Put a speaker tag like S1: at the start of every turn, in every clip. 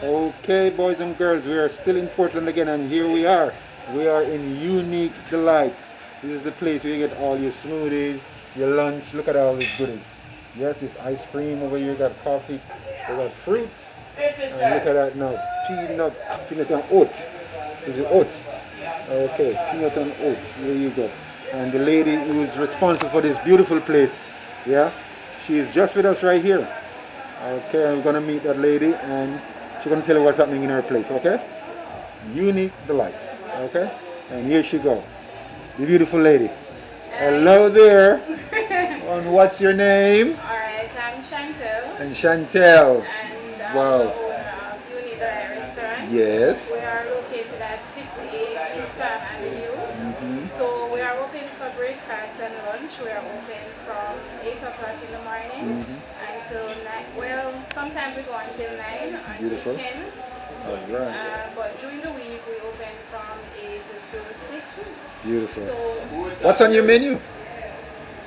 S1: Okay, boys and girls, we are still in Portland again, and here we are. We are in Unique's Delights. This is the place where you get all your smoothies, your lunch. Look at all these goodies. Yes, this ice cream over here, got coffee, we got fruit, and look at that now. Peanut and oat. Is it oat? Okay, peanut and oat. There you go. And the lady who is responsible for this beautiful place, yeah, she is just with us right here. Okay, I'm gonna meet that lady and she's gonna tell you what's happening in her place, okay? Unique Delights, okay? And here she go, the beautiful lady. Hello there. And what's your name?
S2: Alright, I'm Chantel.
S1: And Chantel.
S2: And
S1: Wow.
S2: the owner of Unique Restaurant.
S1: Yes.
S2: We are located at 58 East Palm Avenue. So we are open for breakfast and lunch. We are open from 8 o'clock in the morning until 9. Well, sometimes we go until 9 until 10.
S1: Alright.
S2: But during the week we open from 8 to 6.
S1: Beautiful.
S2: So,
S1: What's on your menu?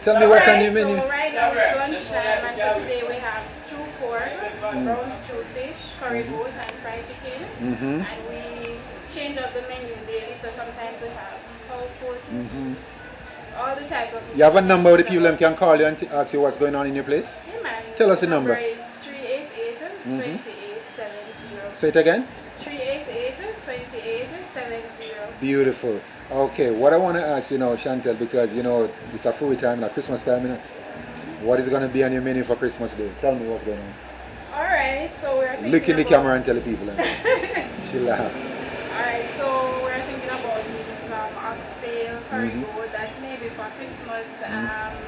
S1: Tell me what's on your menu.
S2: So right now it's lunchtime, and for today we have stew pork, brown stew fish, curry goat, and fried chicken. And we change up the menu daily, so sometimes we have whole food, all the type of.
S1: You have a number where the people can call you and ask you what's going on in your place?
S2: Yeah, man.
S1: Tell us the number.
S2: Is 388-2870.
S1: Say it again.
S2: 388-2870.
S1: Beautiful. Okay, what I want to ask you now, Chantel, because you know it's a food time, like Christmas time, you know, what is going to be on your menu for Christmas Day? Tell me what's going on.
S2: Alright, so we're thinking
S1: Look in the
S2: about...
S1: camera and tell the people. She laugh.
S2: Alright, so we're thinking about maybe some oxtail, curry goat, that's maybe for Christmas.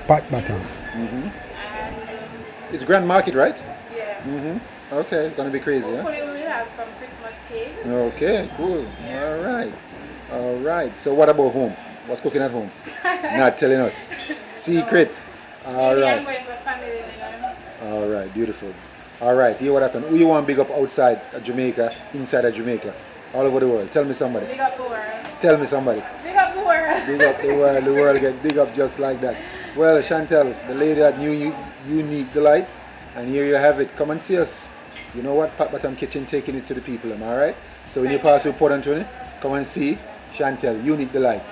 S3: Pat butter.
S2: And
S1: It's Grand Market, right?
S2: yeah.
S1: Okay, it's going to be crazy, huh?
S2: Hopefully we'll have some Christmas cake.
S1: Okay, cool. All right. All right. So what about home? What's cooking at home? Not telling us. Secret. All
S2: Maybe I'm
S1: right.
S2: going for family dinner.
S1: All right. Beautiful. All right. Here what happened. Who you want big up outside of Jamaica, inside of Jamaica, all over the world? Tell me somebody.
S2: Big up the world.
S1: Tell me somebody.
S2: Big up the world.
S1: Big up the world. The world get big up just like that. Well, Chantel, the lady at Unique Delight, and here you have it. Come and see us. You know what? Pat Bottom Kitchen taking it to the people. Am I right? So when you pass through Port Anthony, come and see Chantel, Unique Delight.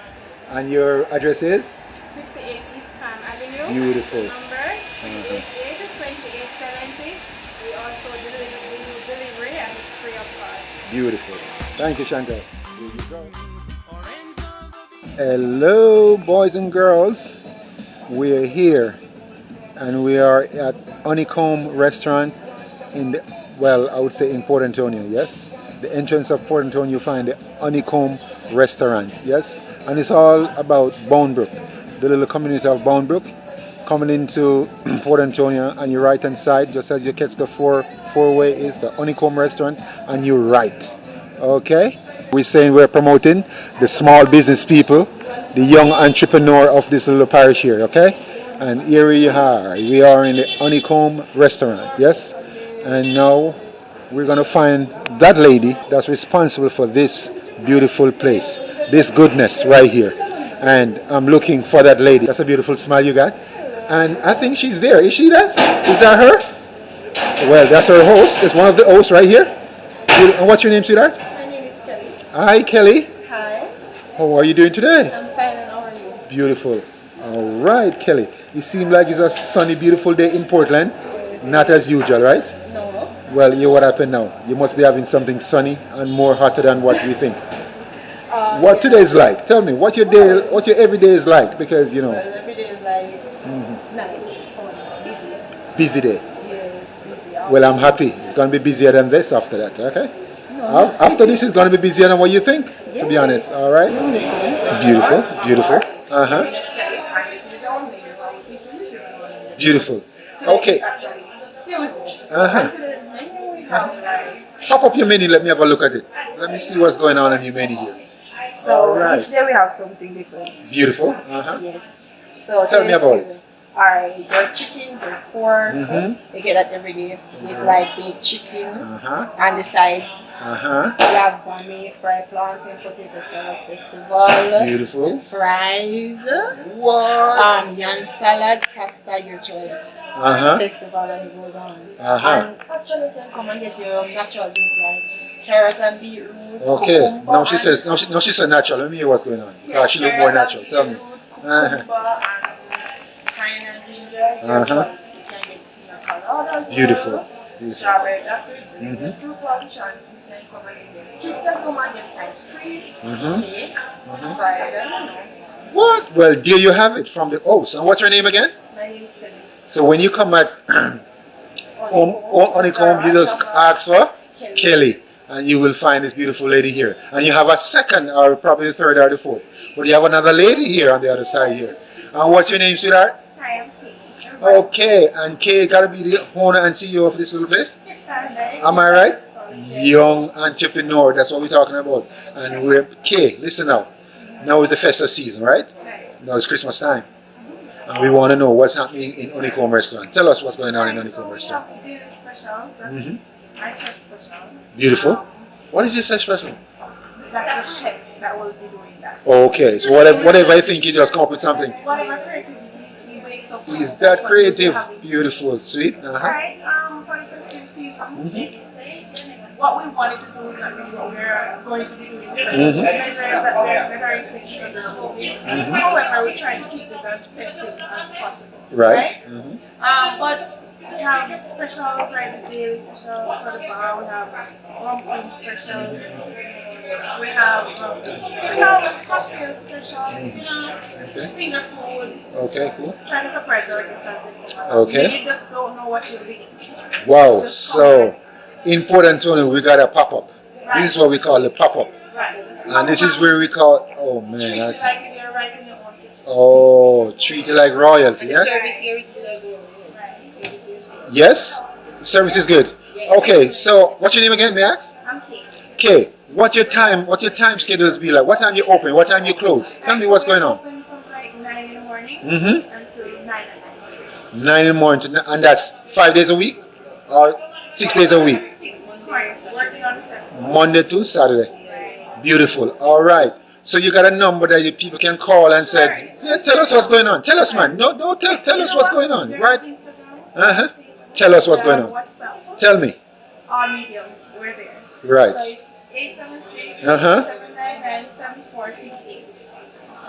S1: And your address is?
S2: 58 East Palm Avenue.
S1: Beautiful.
S2: Number 388-2870. We also do delivery and it's free of cost.
S1: Beautiful. Thank you, Chantel. Here you go. Hello, boys and girls. We're here and we are at Honeycomb restaurant in the, well, I would say in Port Antonio, yes? The entrance of Port Antonio, you find the Honeycomb restaurant, yes? And it's all about Boundbrook, the little community of Boundbrook. Coming into Port Antonio, on your right hand side, just as you catch the four-way, is the Honeycomb restaurant, and you're right. Okay? We're saying we're promoting the small business people, the young entrepreneur of this little parish here, okay? And here we are. We are in the Honeycomb restaurant, yes? And now we're gonna find that lady that's responsible for this beautiful place, this goodness right here. And I'm looking for that lady. That's a beautiful smile you got. And I think she's there. Is she that? Is that her? Well, that's her host. It's one of the hosts right here. And what's your name, sweetheart?
S2: My name is Kelly.
S1: Hi, Kelly.
S2: Hi.
S1: How are you doing today?
S2: I'm fine, and how are you?
S1: Beautiful. All right, Kelly. You seem like it's a sunny, beautiful day in Portland. Not as usual, right?
S2: No.
S1: Well, you what happened now? You must be having something sunny and more hotter than what you think. What
S2: Yeah.
S1: today is like? Tell me, what your day, what your everyday is like? Because you know,
S2: Well, every day is like nice, fun, busy.
S1: busy day.
S2: Yes, busy.
S1: Well, I'm happy. It's gonna be busier than this after that. Okay.
S2: No.
S1: After this, it's gonna be busier than what you think. To be honest. All right. Beautiful. Beautiful. Beautiful. Okay. Pop up your menu. Let me have a look at it. Let me see what's going on in your menu here.
S4: So
S1: Alright.
S4: each day we have something different.
S1: Beautiful.
S4: Yes. So
S1: Tell me about it.
S4: Alright, your chicken, your pork, you get that every day with like baked chicken and the sides. We have bami, fried plantain, potato salad festival,
S1: Beautiful.
S4: fries,
S1: What?
S4: yam salad, pasta, your choice. Festival and it goes on. And actually you can come and get your natural things like carrot and beetroot.
S1: Okay,
S4: cucumber
S1: now she
S4: and-
S1: says, now she said natural. Let me hear what's going on.
S4: Yeah,
S1: She look more
S4: carrot
S1: natural.
S4: and
S1: Tell me.
S4: beetroot, cucumber and pine and ginger.
S1: Uh-huh.
S4: You can get pina coladas.
S1: Beautiful. Beautiful.
S4: Strawberry daiquiri,
S1: Mhm.
S4: fruit punch, and you can come and get kids can come and get ice cream,
S1: Mhm.
S4: cake, fried, and you know.
S1: What? Well, there you have it from the host. And what's her name again?
S4: My name's Kelly.
S1: So when you come at Honeycomb, you just ask for Kelly, and you will find this beautiful lady here. And you have a second, or probably the third or the fourth. But you have another lady here on the other side here. And what's your name, sweetheart?
S4: Hi, I'm Kate.
S1: Okay, and Kay gotta be the owner and CEO of this little place. Am I right? Young entrepreneur, that's what we're talking about. And we're Kay, listen now. Now is the festive season, right? Now it's Christmas time. And we want to know what's happening in Honeycomb Restaurant. Tell us what's going on in Honeycomb Restaurant.
S4: We have daily specials. That's my chef special.
S1: Beautiful. What is your chef special?
S4: That's the chef that will be doing that.
S1: Okay, so whatever I think, you just come up with something.
S4: Whatever creativity he wakes up with.
S1: Is that creative? Beautiful, sweet.
S4: Right, for the festive season, what we wanted to do is not really what we're going to be doing. The measure is that we're very efficient and COVID. However, we're trying to keep it as festive as possible.
S1: Right.
S4: But we have specials like the daily special for the bar. We have pumpkin specials. We have cocktail specials. You know, finger food.
S1: Okay, cool.
S4: Trying to surprise our guests.
S1: Okay.
S4: You just don't know what you'll be eating.
S1: Wow, so in Port Antonio we got a pop-up. This is what we call the pop-up.
S4: Right.
S1: And this is where we call, oh man,
S4: Treat
S1: that's,
S4: it like you're right in your own kitchen.
S1: oh, treat it like royalty, yeah?
S4: Service here is good as well.
S1: Yes? Service is good. Okay, so what's your name again, may I ask?
S4: I'm Kate.
S1: Okay, what's your time schedules be like? What time you open? What time you close? Tell me what's going on.
S4: We're open from like 9 in the morning
S1: Mm-hmm.
S4: until 9 at night.
S1: 9 in the morning, and that's 5 days a week? Or 6 days a week?
S4: 6 mornings, working on the 7th.
S1: Monday to Saturday. Beautiful. All right. So you got a number that you people can call and say, yeah, tell us what's going on. Tell us, man. No, tell us what's going on, right? Uh-huh. Tell us what's going on. Tell me.
S4: All mediums, we're there.
S1: Right.
S4: So it's 876
S1: Uh-huh.
S4: 799 7468.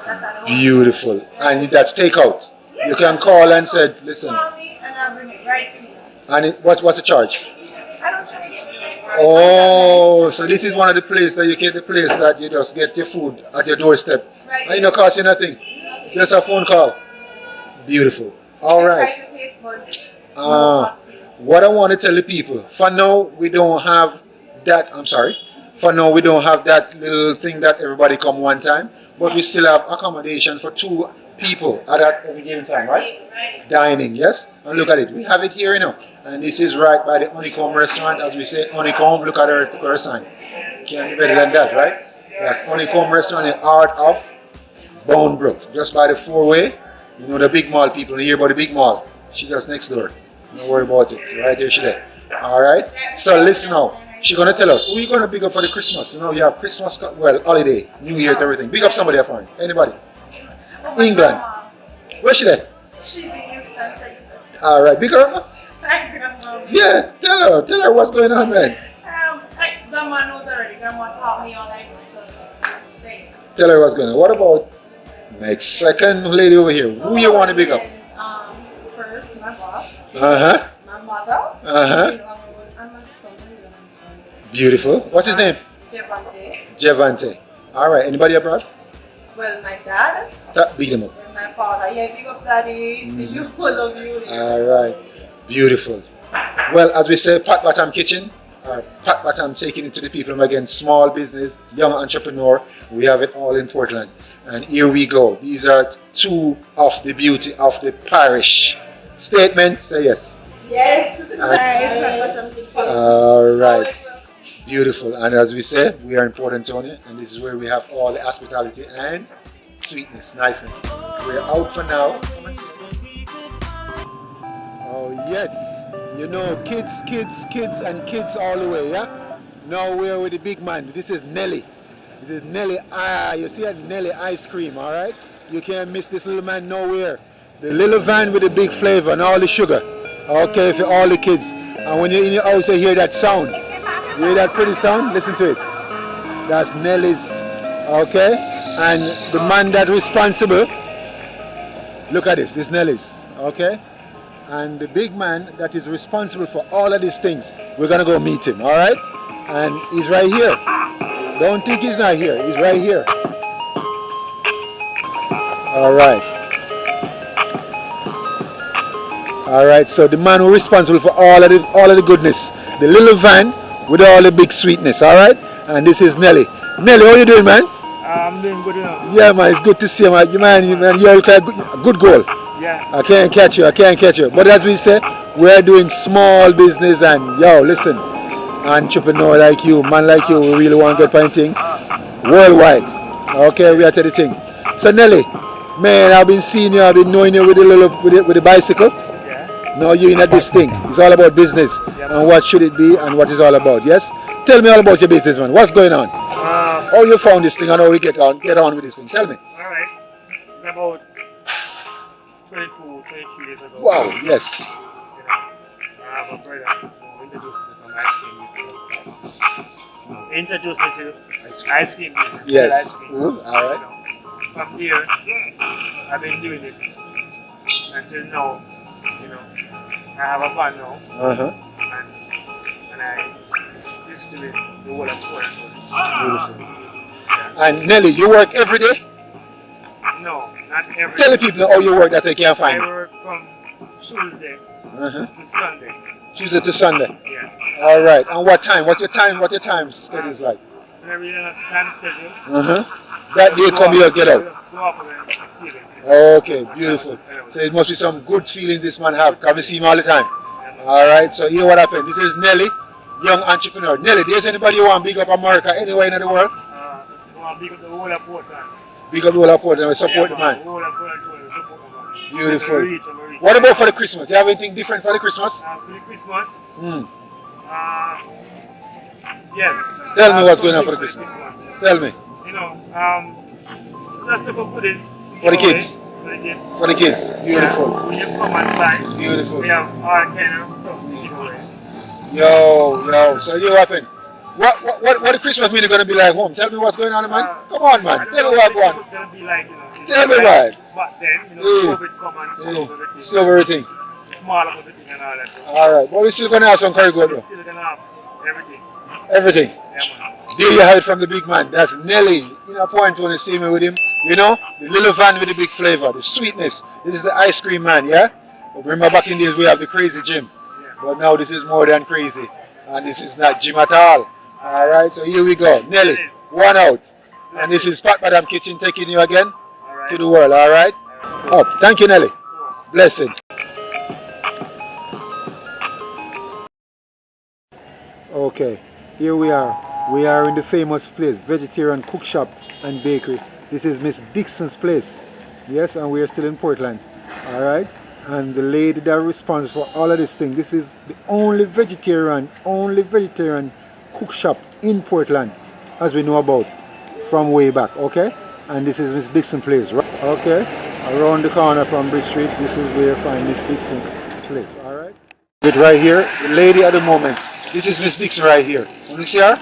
S4: That's all.
S1: Beautiful. And that's takeout. You can call and say, listen.
S4: Call me and I'll bring it right to you.
S1: And what's the charge?
S4: I don't charge.
S1: Oh, so this is one of the places that you get the place that you just get your food at your doorstep.
S4: Right.
S1: And it don't cost you nothing. Just a phone call. Beautiful. All right. What I want to tell the people, for now we don't have that, for now we don't have that little thing that everybody come one time, but we still have accommodation for 2 people at every given time, right? Dining, yes? And look at it, we have it here, you know. And this is right by the Honeycomb restaurant, as we say, Honeycomb, look at her sign. Can't be better than that, right? That's Honeycomb restaurant in Art of Bonebrook, just by the 4-way. You know the big mall, people hear about the big mall. She just next door. Don't worry about it. Right there, she there. Alright? So listen now. She's gonna tell us who you gonna big up for the Christmas. You know, you have Christmas, well, holiday, New Year's, everything. Big up somebody for me. Anybody? England. Where's she there?
S4: She's in Houston, Texas.
S1: Alright, big her up.
S4: Hi, Grandma.
S1: Yeah, tell her what's going on, man.
S4: Grandma knows already. Grandma taught me all I know, so thanks.
S1: Tell her what's going on. What about next second lady over here? Who you want to big up?
S4: First, my boss.
S1: Uh-huh.
S4: My mother.
S1: Uh-huh.
S4: And my son.
S1: Beautiful. What's his name?
S4: Devante.
S1: Javante. Alright, anybody abroad?
S4: Well, my dad.
S1: Beat him up.
S4: And my father. Yeah, big up daddy. To you, love you.
S1: Alright. Beautiful. Well, as we say, Pat Bottom Kitchen. Pat Bottom taking it to the people again, small business, young entrepreneur. We have it all in Portland. And here we go. These are 2 of the beauty of the parish. Statement, say yes.
S4: Yes.
S1: Alright. Beautiful. And as we say, we are in Port Antonio, and this is where we have all the hospitality and sweetness, niceness. We're out for now. Oh yes. You know, kids and kids all the way, yeah? Now we're with the big man. This is Nelly. This is Nelly. You see a Nelly ice cream, alright? You can't miss this little man nowhere. The little van with the big flavor and all the sugar. Okay, for all the kids. And when you're in your house, you hear that sound. You hear that pretty sound? Listen to it. That's NELLY'S. Okay? And the man that responsible, look at this NELLY'S. Okay? And the big man that is responsible for all of these things, we're gonna go meet him, alright? And he's right here. Don't think he's not here. He's right here. Alright. Alright, so the man who's responsible for all of the goodness. The little van with all the big sweetness, alright? And this is Nelly. Nelly, how you doing, man?
S3: I'm doing good enough.
S1: Yeah, man, it's good to see you, man. You're a good goal.
S3: Yeah.
S1: I can't catch you. But as we say, we're doing small business and, yo, listen, entrepreneur like you, man like you, we really want to get anything worldwide. Okay, we are to the thing. So, Nelly, man, I've been seeing you, I've been knowing you with the bicycle.
S3: Yeah.
S1: Now you're in this thing. It's all about business and what should it be and what it's all about, yes? Tell me all about your business, man. What's going on? How you found this thing and how we get on with this thing? Tell me.
S3: Alright. About 23 years ago.
S1: Wow, yes.
S3: You know, I have a brother who introduced me to ice cream business.
S1: Yes.
S3: Ice cream.
S1: Alright.
S3: You know, from here, I've been doing it until now. You know, I have a van now. And I used to it the whole of Beautiful. Yeah.
S1: And Nelly, you work every day?
S3: No, not every
S1: Tell the
S3: day.
S1: people how you work that they can't
S3: I
S1: find.
S3: work from Tuesday to Sunday.
S1: Tuesday to Sunday.
S3: Yes.
S1: Alright. And what time? What's your time schedule is like?
S3: Whenever you have a time schedule.
S1: That day come you get out.
S3: Go up and feel it.
S1: Okay, beautiful. So it must be some good feeling this man have. Can we see him all the time? Alright, so here what happened. This is Nelly, young entrepreneur. Nelly, there's anybody you want to big up America anywhere in the world?
S3: I want to big up the whole of Portland.
S1: Big up the whole of Portland and support the man.
S3: The whole of Portland, support the man.
S1: Beautiful.
S3: I'm reach.
S1: What about for the Christmas? You have anything different for the Christmas?
S3: For the Christmas? Yes.
S1: Tell me what's going on for the Christmas. Tell me.
S3: You know, just a couple goodies.
S1: For the kids?
S3: For the kids.
S1: For the kids. Beautiful.
S3: Yeah. When you come and buy,
S1: Beautiful.
S3: we have all kind of stuff to give away.
S1: Yo. So you happen. What the Christmas meeting gonna be like home? Tell me what's going on, man. Come on, man. Tell me what's going on.
S3: It's gonna be like, you know.
S1: Tell me, man.
S3: But then, you know, COVID come and solve everything.
S1: Solve everything.
S3: Small up everything and all that.
S1: Alright, but we're still gonna have some curry goat though.
S3: Still gonna have everything.
S1: Everything.
S3: Yeah, man.
S1: There you have it from the big man. That's Nelly. You know, point when you see me with him. You know, the little van with the big flavor, the sweetness. This is the ice cream man, yeah? But remember back in days we have the crazy gym.
S3: Yeah.
S1: But now this is more than crazy. And this is not gym at all. Alright, so here we go. Nelly, one out. And this is PAPAD'S Kitchen taking you again to the world, alright? Oh, thank you, Nelly. Blessings. Okay, here we are. We are in the famous place, Vegetarian Cook Shop and Bakery. This is Miss Dixon's place. Yes, and we are still in Portland. Alright? And the lady that responds for all of this thing, this is the only vegetarian cook shop in Portland, as we know about, from way back, okay? And this is Miss Dixon's place, right? Okay? Around the corner from Bridge Street, this is where you find Miss Dixon's place, alright? Right here, the lady at the moment. This is Miss Dixon right here. When you see her,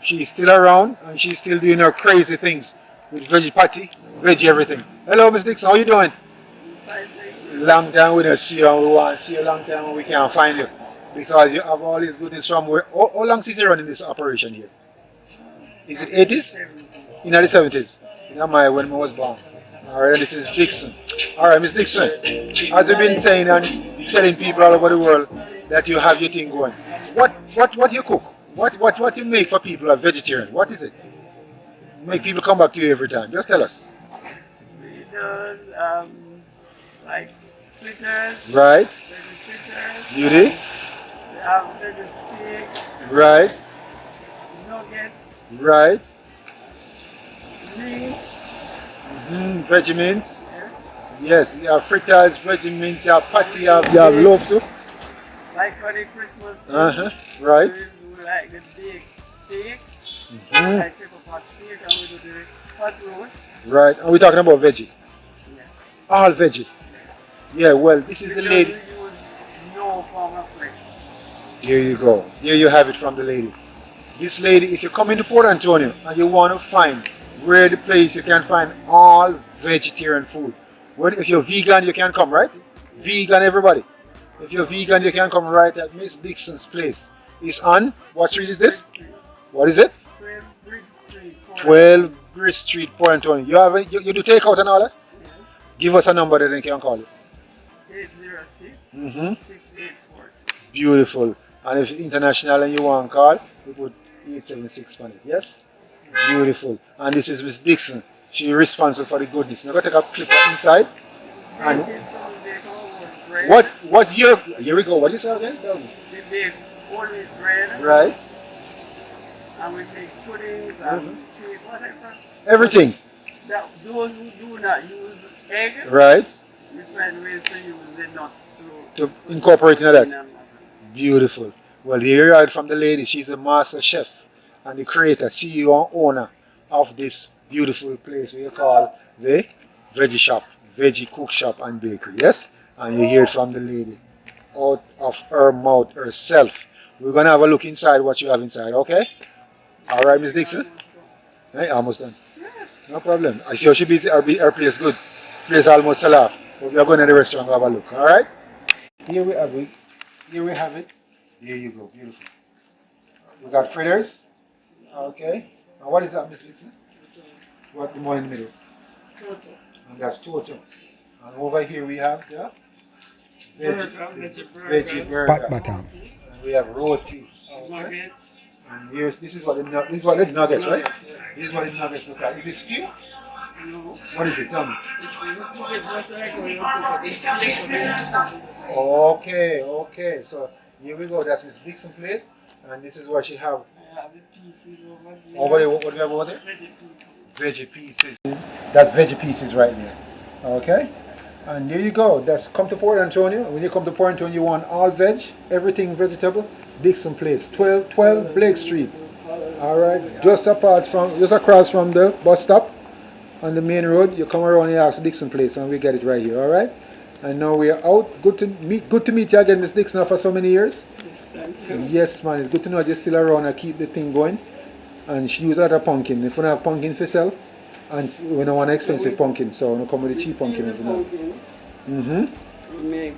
S1: she's still around and she's still doing her crazy things with veggie patty, veggie everything. Hello, Miss Dixon, how you doing? Long time we don't see you, and we want to see you a long time and we can't find you. Because you have all this goodness from where. How long since you're running this operation here? Is it 80s? In the 70s? In my when I was born. Alright, this is Dixon. Alright, Miss Dixon, as we've been saying and telling people all over the world that you have your thing going. What you cook? What you make for people who are vegetarian? What is it? Make people come back to you every time. Just tell us.
S3: We do like fritters.
S1: Right.
S3: Fritters.
S1: Beauty.
S3: We have veggie steak.
S1: Right.
S3: Nuggets.
S1: Right.
S3: Meat.
S1: Veggie mince.
S3: Yeah.
S1: Yes, you have fritters, veggie mince, you have patty, you have loaf too.
S3: Like for the Christmas.
S1: Right.
S3: We like the big steak. Like pepper pot steak, and we do the hot roast.
S1: Right. And we're talking about veggie.
S3: Yeah.
S1: All veggie. Yeah, well, this is the lady.
S3: We use no form of flesh.
S1: There you go. There you have it from the lady. This lady, if you come into Port Antonio and you want to find where the place you can find all vegetarian food. If you're vegan, you can come, right? Vegan, everybody. If you're vegan, you can come right at Miss Dixon's place. It's on, what street is this? What is it?
S3: 12 Bridge Street.
S1: 12 Bridge Street, Port Antonio. You do takeout and all that?
S3: Yes.
S1: Give us a number that they can call you.
S3: 806
S1: Mm-hmm.
S3: 684.
S1: Beautiful. And if it's international and you want to call, we put 876 on it. Yes? Beautiful. And this is Miss Dixon. She's responsible for the goodness. We're going to take a clip inside. And what year? Here we go. What is that again? Tell me.
S3: We make whole bread.
S1: Right.
S3: And we make puddings and cake, whatever.
S1: Everything.
S3: Those who do not use egg,
S1: Right.
S3: we find ways to use the nuts
S1: To incorporate into that. Beautiful. Well, here you are from the lady. She's a master chef and the creator, CEO and owner of this beautiful place we call the Veggie Shop, Veggie Cook Shop and Bakery. Yes? And you hear it from the lady out of her mouth herself. We're going to have a look inside what you have inside, okay? All right, Miss Dixon? Hey, almost done. No problem. I see how she busy. Her place good. Place almost sell off. But we are going to the restaurant to have a look, all right? Here we have it. Here we have it. There you go. Beautiful. We got fritters. Okay. And what is that, Miss Dixon? What the one in the middle?
S3: Toto.
S1: And that's Toto. And over here we have the veggie burger.
S5: Pat batam.
S1: And we have roti. Okay.
S3: Nuggets.
S1: And here's this is what the nuggets, right? This is what the nuggets look like. Is it stew?
S3: No.
S1: What is it? Tell me.
S3: It's just like when you put it.
S1: Okay, okay. So here we go. That's Miss Dixon's place. And this is what she have.
S3: I have the pieces over there.
S1: Over there, what do we have over there?
S3: Veggie pieces.
S1: Veggie pieces. That's veggie pieces right there. Okay? And there you go. That's come to Port Antonio. When you come to Port Antonio, you want all veg, everything vegetable. Dixon Place, 12 Blake Street. Alright, just across from the bus stop on the main road. You come around and ask Dixon Place and we get it right here, alright? And now we are out. Good to meet you again, Miss Dixon, after so many years. Yes, man, it's good to know you're still around and keep the thing going. And she use other pumpkin. If we don't have pumpkin for sale, and we don't want an expensive pumpkin, so we come with the cheap pumpkin.
S3: We make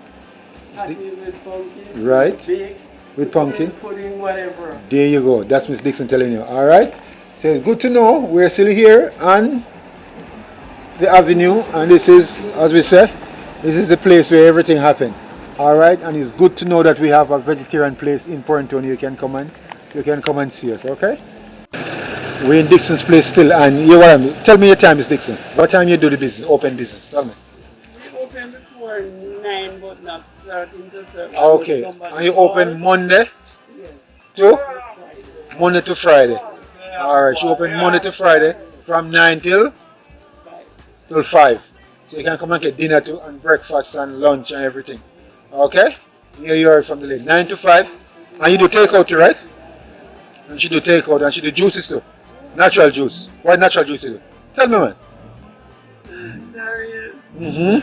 S3: patties with pumpkin.
S1: Right.
S3: Bake.
S1: With pumpkin.
S3: Pudding, whatever.
S1: There you go. That's Miss Dixon telling you. Alright. So it's good to know we're still here on the avenue, and this is, as we said, this is the place where everything happened. Alright, and it's good to know that we have a vegetarian place in Port Antonio. You can come and see us, okay? We're in Dixon's place still, and tell me your time, Miss Dixon. What time you do the business, open business? Tell me.
S3: We open before 9, but not starting to serve.
S1: Okay, and you open Monday
S3: Yes.
S1: to Monday to Friday. Alright, you open Monday to Friday from 9 till 5. So you can come and get dinner too, and breakfast and lunch and everything. Okay? Here you are from the lady. 9 to 5. And you do takeout too, right? And she do takeout and she do juices too. Natural juice. What natural juice you do? Tell me, man.
S3: Cereal.
S1: Mm-hmm.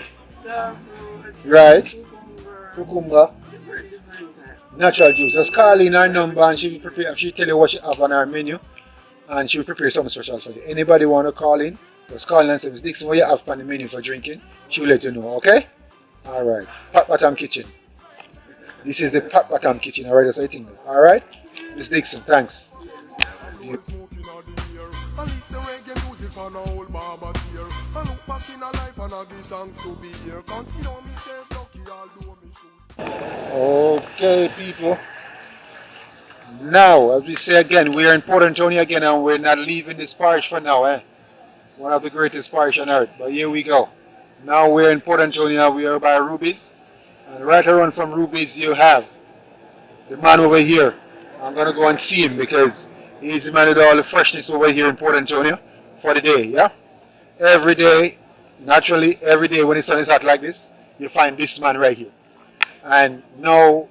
S3: Fruit,
S1: Right.
S3: cucumber.
S1: Cucumber.
S3: Different types.
S1: Natural juice. Just call in her number and she will prepare. She tell you what she have on her menu. And she will prepare something special for you. Anybody want to call in? Just call in and say, Miss Dixon, what you have on the menu for drinking? She will let you know, okay? Alright. Pat Batam Kitchen. This is the Pat Batam Kitchen. Alright, that's what I think. Alright? Miss Dixon, thanks. Okay, people. Now, as we say again, we are in Port Antonio again, and we're not leaving this parish for now, eh? One of the greatest parish on earth. But here we go. Now we're in Port Antonio. We are by Ruby's, and right around from Ruby's, you have the man over here. I'm gonna go and see him because he's the man with all the freshness over here in Port Antonio for the day. Yeah. Every day, naturally, every day when the sun is hot like this, you find this man right here. And now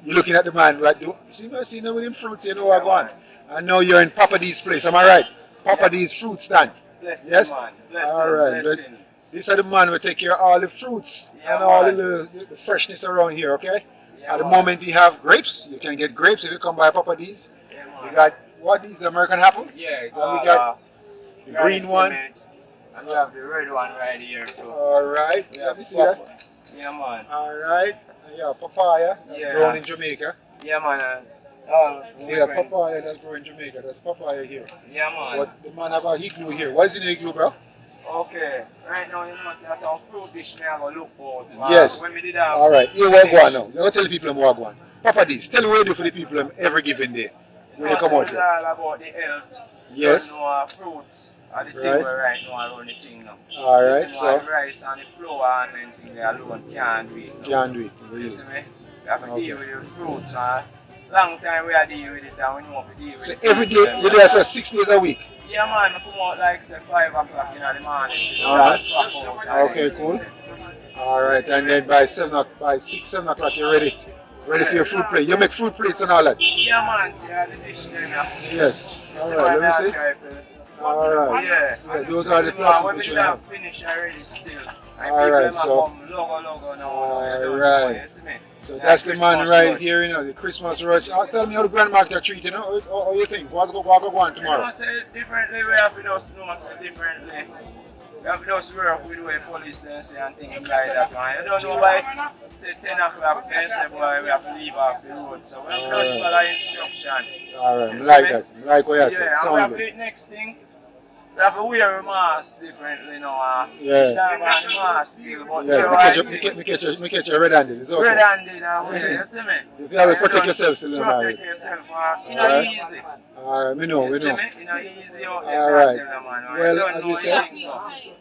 S1: you're looking at the man right there. See now with him fruits, you know what I want. And now you're in PAPAD'S place, am I right? PAPAD'S fruit stand.
S3: Bless
S1: Yes?
S3: him, man. Bless
S1: All
S3: him,
S1: right.
S3: bless
S1: But
S3: him.
S1: this is the man who take care of all the fruits
S3: Yeah,
S1: and all
S3: man.
S1: the freshness around here, okay? At the moment we have grapes. You can get grapes if you come by PAPAD'S. We got what, these American apples?
S5: Yeah,
S1: And we got the green one.
S5: And we have the red one right here too.
S1: Alright, let me see that.
S5: Yeah man.
S1: Alright, yeah, papaya, that's grown in Jamaica.
S5: Yeah man.
S1: We have papaya that's grown in Jamaica, that's papaya here.
S5: Yeah man.
S1: But the man have a igloo here. What is in the igloo, bro?
S5: Okay, right now you must have some fruit dish me I go look for.
S1: Yes.
S5: When we did have
S1: alright, here Wagwan now. Let me tell the people I'm Wagwan. PAPAD'S, tell me what you do for the people every given day when they come out
S5: it's
S1: here.
S5: all about the health.
S1: Yes.
S5: You know, fruits are the thing where right now I run the thing now.
S1: Alright,
S5: you
S1: so.
S5: know, rice and the flour and anything they alone can't do it.
S1: Can't do it.
S5: You see me? We have to deal with the fruits and long time we are dealing with it and we know how to deal with
S1: So
S5: it.
S1: every day, you do so 6 days a week?
S5: Yeah man, I come out like say 5 o'clock in the morning.
S1: Alright. Okay, cool. Alright, and then by 6, 7 o'clock you're ready. Ready for your fruit plate. You make fruit plates and all that?
S5: Yeah man, see the dish there.
S1: Yes. Alright, let me see. Alright.
S5: Yeah,
S1: those are the plastic
S5: when
S1: that
S5: we
S1: you have.
S5: finish already still.
S1: Alright, so.
S5: Logo now.
S1: Alright. So that's the man right here, you know, the Christmas rush. Tell me how the grandma treat, you know, how you think? What's going on tomorrow?
S5: You know, say differently, we have to say differently. We have to work with the police and things like that, man. You don't know why, say 10 o'clock, they say, boy, we have to leave off the road. So we have to follow instruction.
S1: Alright, like that. Like what you said.
S5: Yeah, and we have to do the next thing. We have to wear a mask differently now.
S1: Yeah.
S5: Each time we have a mask still, but
S1: me catch you red-handed. It's okay.
S5: Red-handed now, you see me?
S1: If you have to protect yourself still,
S5: protect yourself, it's not easy.
S1: Alright, we know.
S5: It's not easy out there.
S1: Alright.
S5: Man.
S1: Well, as you said,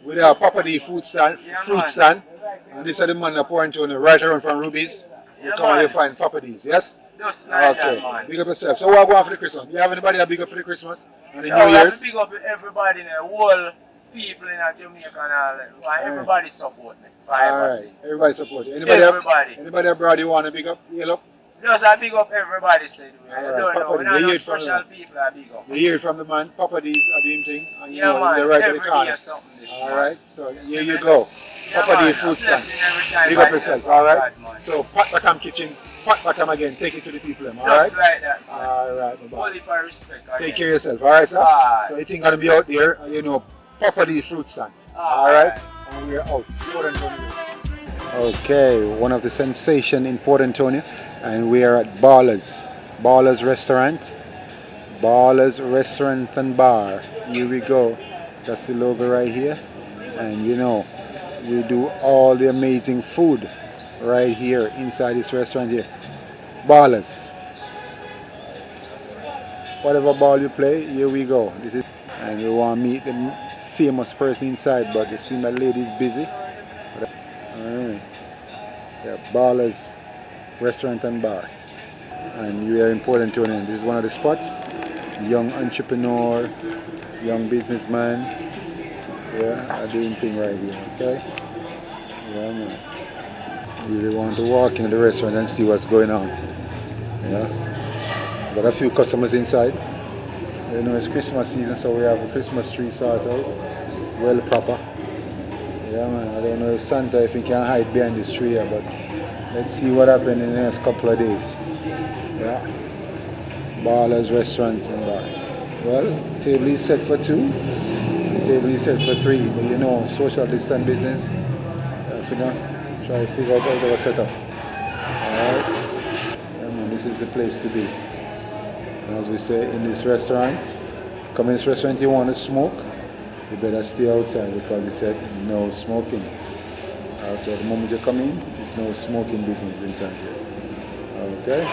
S1: with our PAPAD'S fruit stand, and this is the man that pouring to right around from Ruby's. You come and you find PAPAD'S, yes?
S5: Just like
S1: okay.
S5: That, man.
S1: Big up yourself. So what going for the Christmas? You have anybody that big up for the Christmas? And the New
S5: We have
S1: Year's?
S5: to big up everybody in the whole people in Jamaica and all that. Why everybody support me.
S1: Alright, everybody support you. Anybody abroad you want to big up? Yell up?
S5: Just I big up everybody said.
S1: Alright,
S5: I don't know.
S1: PAPAD'S. You hear it from
S5: special people I big up.
S1: You hear it from the man. PAPAD'S are doing thing. And you
S5: Yeah,
S1: know,
S5: man.
S1: they're right at the
S5: Every
S1: corner.
S5: year something this
S1: Alright, so here you go.
S5: Yeah,
S1: PAPAD'S
S5: man,
S1: fruit
S5: a blessing
S1: stand.
S5: every time
S1: Big
S5: I
S1: up
S5: hear
S1: yourself,
S5: about
S1: alright?
S5: God, man.
S1: So Pat Batam Kitchen, Pat Batam again, take it to the people, alright?
S5: Just like that, man.
S1: Alright, my
S5: Only
S1: boss.
S5: for respect.
S1: Take care of yourself, alright, sir?
S5: Alright.
S1: So you think gonna be out there, and you know, PAPAD'S fruit stand. Alright? And we're out. Port Antonio. Okay, one of the sensation in Port Antonio, and we are at Ballers Restaurant. Ballers Restaurant and Bar. Here we go. That's the logo right here. And you know, we do all the amazing food right here inside this restaurant here. Ballers. Whatever ball you play, here we go. This is, and we want to meet the famous person inside, but it seems that lady is busy. Alright. Yeah, Ballers Restaurant and Bar. And we are in Port Antonio. This is one of the spots. Young entrepreneur, young businessman. Yeah, are doing thing right here, okay? Yeah, man. You really want to walk in the restaurant and see what's going on. Yeah. Got a few customers inside. You know, it's Christmas season, so we have a Christmas tree sorted out. Well proper. Yeah, man. I don't know if Santa, if he can hide behind this tree here, but let's see what happens in the next couple of days. Yeah. Ballers Restaurant and Bar. Well, table is set for 2. The table is set for 3. But you know, social distance business. You know, try to figure out how to set up. Alright. Yeah, man, this is the place to be. And as we say in this restaurant, come in this restaurant, you want to smoke, you better stay outside because it said no smoking. After the moment you come in, there's no smoking business inside here. Okay?